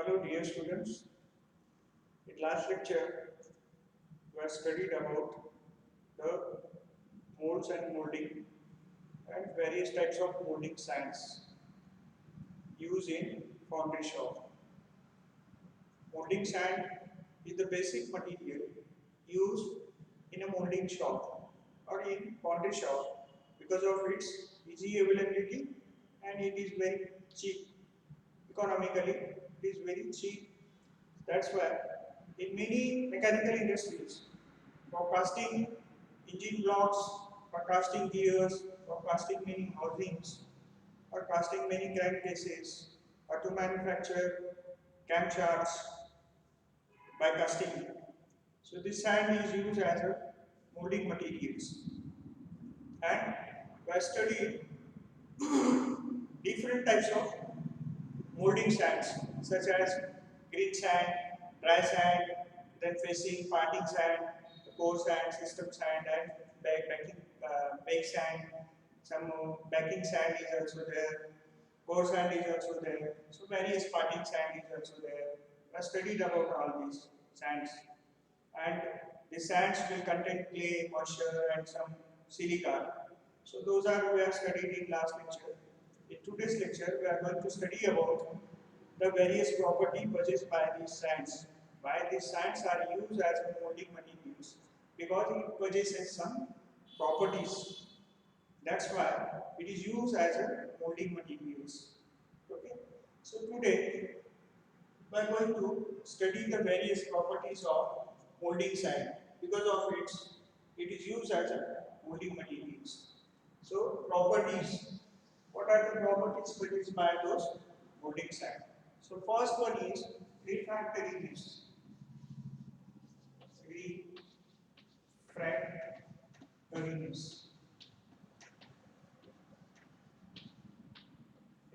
Hello dear students, in last lecture we have studied about the molds and molding and various types of molding science used in foundry shop. Molding sand is the basic material used in a molding shop or in foundry shop because of its easy availability and it is very cheap. Economically, it is very cheap. That's why in many mechanical industries, for casting engine blocks, for casting gears, for casting many housings, or casting many crankcases, or to manufacture camshafts by casting. So this sand is used as a molding materials. And we have studied different types of molding sands such as green sand, dry sand, then facing parting sand, core sand, system sand, and bake sand. Some backing sand is also there. Core sand is also there. So various parting sand is also there. I studied about all these sands, and the sands will contain clay, moisture, and some silica. So those are we have studied in last lecture. In today's lecture, we are going to study about the various property possessed by these sands. Why these sands are used as a molding materials? Because it possesses some properties. That's why it is used as a molding materials. Okay. So today we are going to study the various properties of molding sand. Because of it is used as a molding materials. So properties. What are the properties produced by those molding sand? So first one is refractoriness. Refractoriness.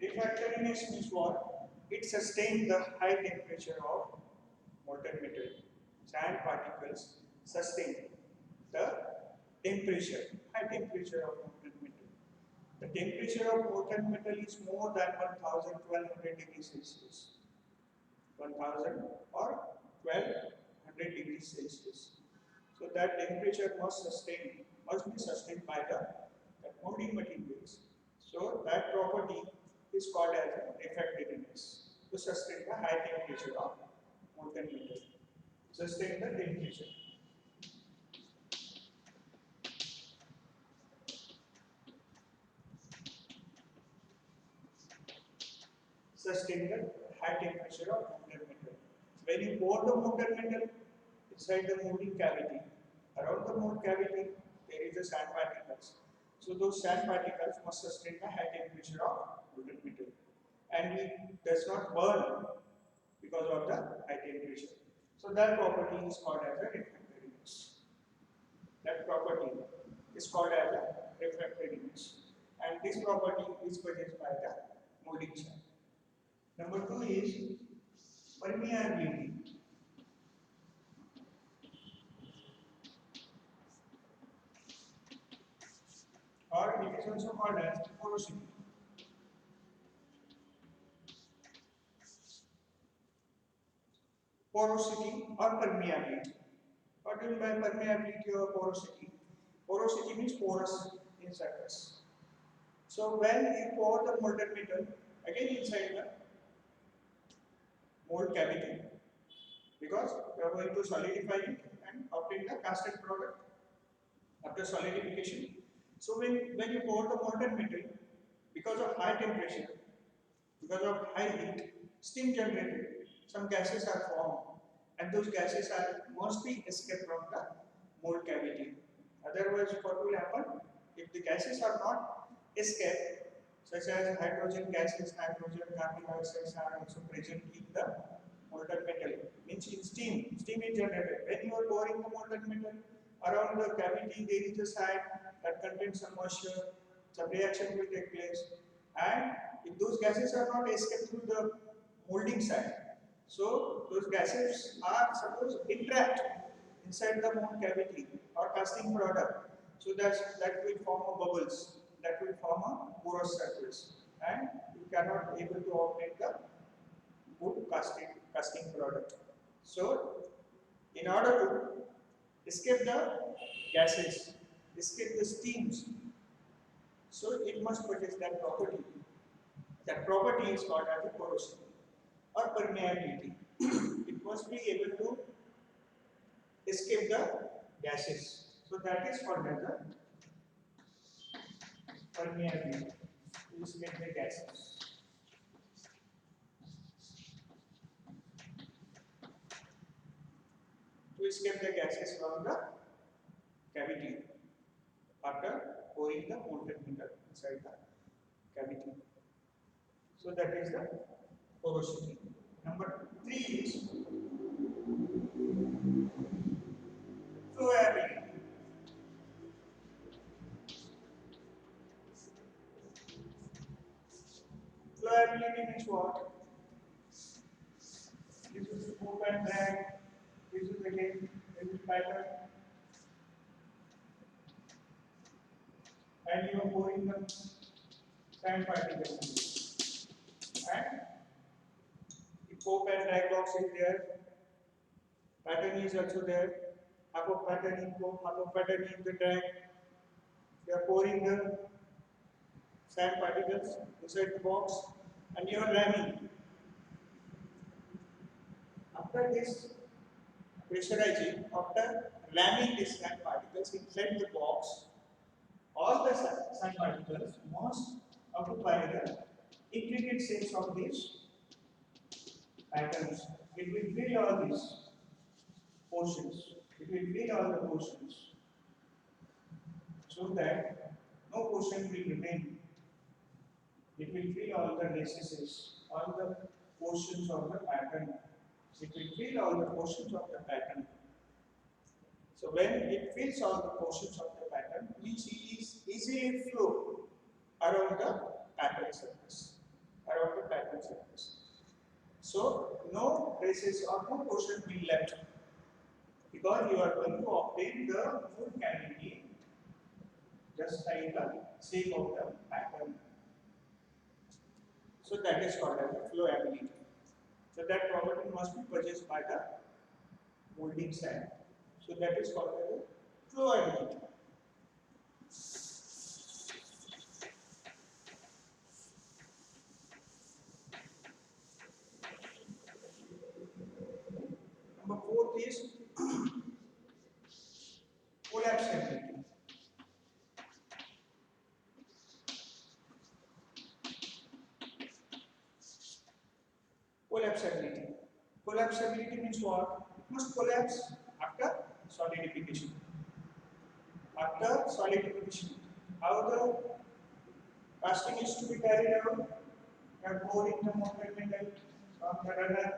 Refractoriness means what? It sustains the high temperature of molten metal. Sand particles sustain the temperature, high temperature of molten metal. The temperature of molten metal is more than 1200 degrees Celsius. 1000 or 1200 degrees Celsius. So that temperature must be sustained by the molding materials. So that property is called as refractoriness to sustain the high temperature of molten metal. Sustain the temperature. Sustain the high temperature of molten metal. When you pour the molten metal inside the molding cavity, around the mold cavity there is a sand particles. So those sand particles must sustain the high temperature of molten metal, and it does not burn because of the high temperature. So that property is called as a refractoriness. That property is called as a refractoriness, and this property is possessed by the molding sand. Number 2 is permeability. Or it is also called as porosity. Porosity or permeability. What do you mean by permeability or porosity? Porosity means porous in surface. So when you pour the molten metal again inside the mold cavity, because we are going to solidify it and obtain the casted product after solidification. So when you pour the molten metal, because of high temperature, because of high heat, steam generated, some gases are formed, and those gases must be escaped from the mold cavity. Otherwise, what will happen? If the gases are not escaped, such as hydrogen gases, nitrogen, carbon dioxide are also present in the molten metal. Means in steam is generated. When you are pouring the molten metal, around the cavity there is a sand that contains some moisture, some reaction will take place, and if those gases are not escaped through the molding side, so those gases are suppose entrapped inside the mold cavity or casting product. So that will form a bubbles, that will form a porous surface, and you cannot able to obtain the food casting product. So, in order to escape the gases, escape the steams, so it must possess that property. That property is called as the porosity or permeability. It must be able to escape the gases. So that is called as the permeability to escape the gases. To escape the gases from the cavity after pouring the molten metal inside the cavity. So that is the porosity. Number 3 is flowability. Flowability means what? This is scoop and drag. This is again this is pattern, and you are pouring the sand particles. And the scoop and drag box is there. Pattern is also there. Half of pattern in scoop, half of pattern in the drag. You are pouring the sand particles inside the box, and you are ramming. After this pressurizing, after ramming these sand particles inside the box, all the sand particles must occupy the intricate shapes of these patterns. It will fill all these portions. It will fill all the portions so that no portion will remain. It will fill all the recesses, all the portions of the pattern. It will fill all the portions of the pattern. So when it fills all the portions of the pattern, which is easily flow around the pattern surface, around the pattern surface. So no traces or no portion will left, because you are going to obtain the full cavity just like the shape of the pattern. So that is called as the flowability. So that property must be possessed by the molding sand. So that is called as the flowability. Number 4 is collapsibility. Collapsibility. Collapsibility means what? It must collapse after solidification. After solidification, how the casting is to be carried out? You are pouring the molten metal from the runner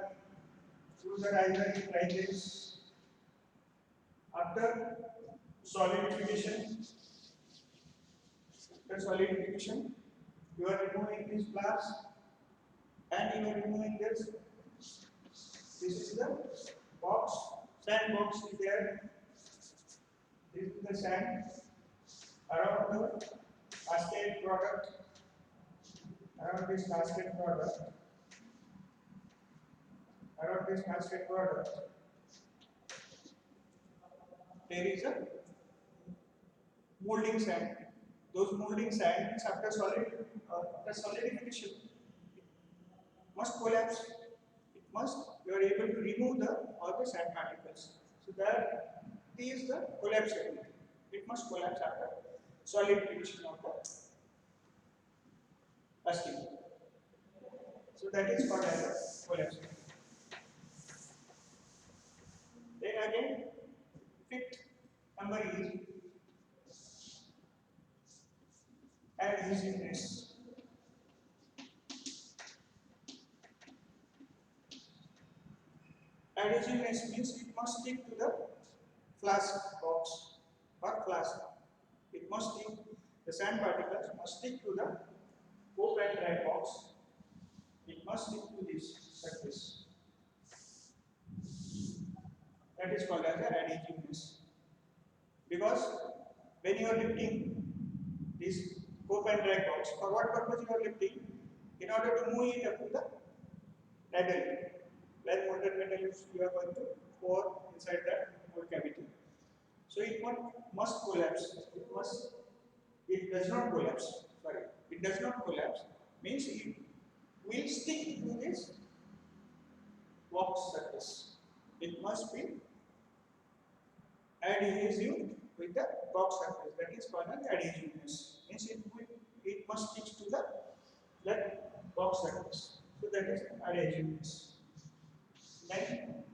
through the riser in rises. After solidification, you are removing this glass and you are removing this. This is the box, sand box is there. This is the sand around the cascade product, around this cascade product, there is a molding sand. Those molding sands after solidification must collapse. It must, you are able to remove all the sand particles. So that is the collapsibility. It must collapse after solidification of the casting. So that is called as a collapsibility. Then again, fifth number is adhesiveness. Adhesiveness means it must stick to the flask box or flask. It must stick, the sand particles must stick to the cope and dry box. It must stick to this surface. That is called as the adhesiveness. Because when you are lifting this cope and dry box, for what purpose you are lifting? In order to move it up to the ladle, where molten metal is you are going to pour inside that mold cavity. So it must collapse. It does not collapse. Sorry, it does not collapse. Means it will stick to this box surface. It must be adhesive with the box surface. That is called as adhesiveness. Means it must stick to the that box surface. So that is adhesiveness. Then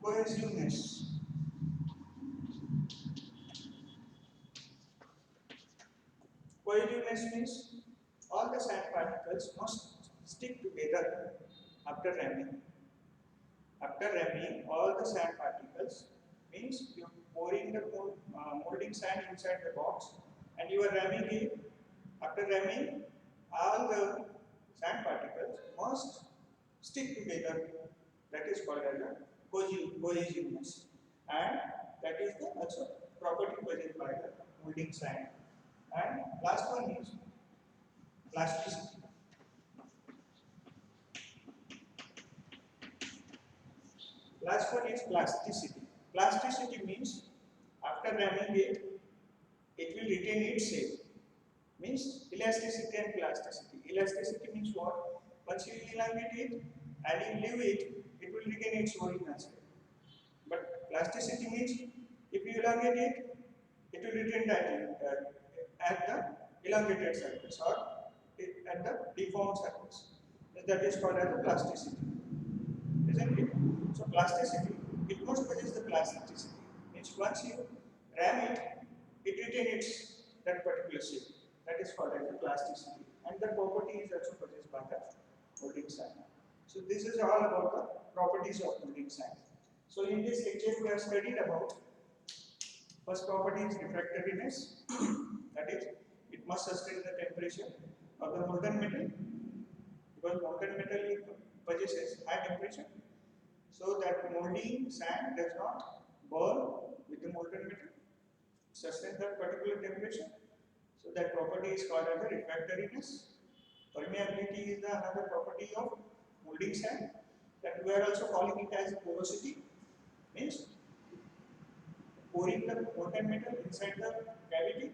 cohesiveness. Cohesiveness means all the sand particles must stick together after ramming. After ramming, all the sand particles means you are pouring the molding sand inside the box and you are ramming it. After ramming, all the sand particles must stick together. That is called as a cohesiveness, and that is the also property possessed by the molding sand. And last one is plasticity. Last one is plasticity. Plasticity means after ramming it, it will retain its shape. Means elasticity and plasticity. Elasticity means what? Once you elongate it and you leave it, it will regain its original shape. But plasticity means if you elongate it, it will retain that at the elongated surface or at the deformed surface. That is called as the plasticity. Isn't it? So plasticity, it must possess the plasticity. Means once you ram it, it retains its that particular shape. That is called as the plasticity. And the property is also possessed by the molding sand. So this is all about the properties of molding sand. So in this lecture we have studied about first property is refractoriness. That is, it must sustain the temperature of the molten metal, because molten metal possesses high temperature. So that molding sand does not burn with the molten metal, sustain that particular temperature. So that property is called as the refractoriness. Permeability is the another property of molding sand, that we are also calling it as porosity. Means pouring the molten metal inside the cavity,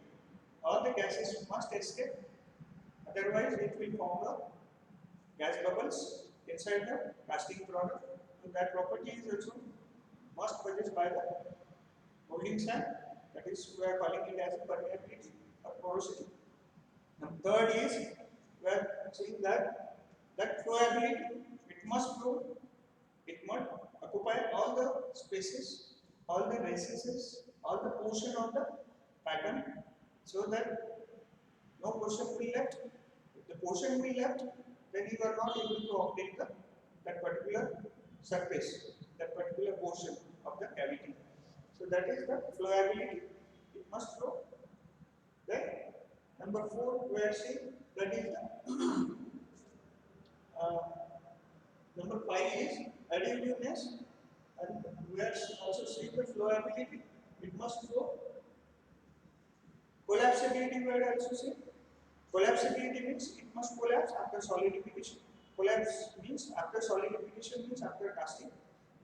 all the gases must escape, otherwise it will form the gas bubbles inside the casting product. So that property is also must possessed by the molding sand. That is, we are calling it as a permeability or porosity. Now, third is we are saying that flowability. It must flow. It must occupy all the spaces, all the recesses, all the portion of the pattern, so that no portion will be left. If the portion will be left, then you are not able to obtain that particular surface, that particular portion of the cavity. So that is the flowability. It must flow. Then number 4 we are seeing that is the number 5 is adhesiveness, and we are also seeing the flowability. It must flow. Collapsibility we are also seeing. Collapsibility means it must collapse after solidification. Collapse means after solidification means after casting,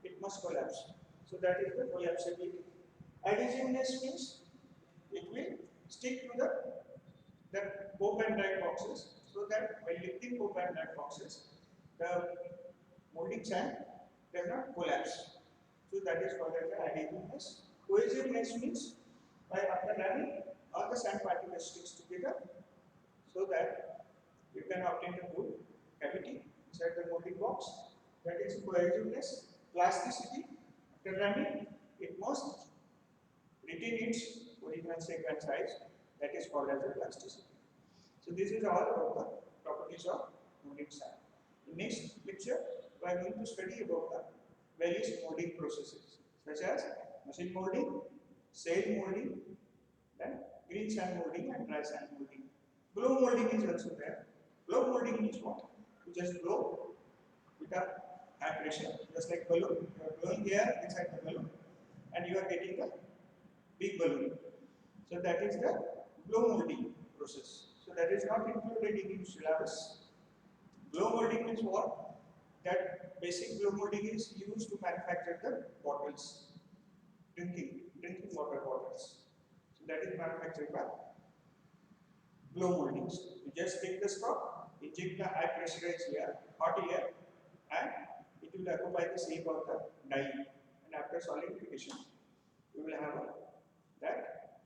it must collapse. So that is the collapsibility. Adhesiveness means it will stick to the cope and drag boxes, so that by lifting cope and drag boxes, the molding sand does not collapse. So that is called as the adhesiveness. Cohesiveness means by after ramming, all the sand particles sticks together, so that you can obtain a good cavity inside the molding box. That is cohesiveness. Plasticity, after ramming, it must retain its original shape and size. That is called as the plasticity. So this is all about the properties of molding sand. In next lecture, we are going to study about the various molding processes, such as machine molding, cell molding, then green sand molding and dry sand molding. Blow molding is also there. Blow molding means what? You just blow with a high pressure, just like balloon. You are blowing air inside the balloon, and you are getting a big balloon. So that is the blow molding process. So that is not included in syllabus. Blow molding means what? that basic blow molding is used to manufacture the bottles, drinking water bottles. So that is manufactured by blow molding. You just take the straw, inject the high pressurized air, hot air, and it will occupy the shape of the die. And after solidification, you will have that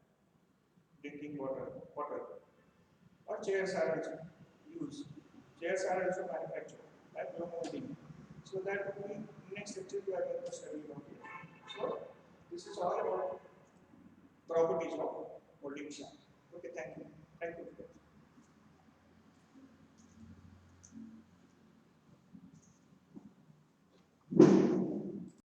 drinking water bottle. Or chairs are also used. Chairs are also manufactured by blow molding. So that will be next lecture we are going to study about it. So this is all about properties of molding shaft. Okay, thank you. Thank you.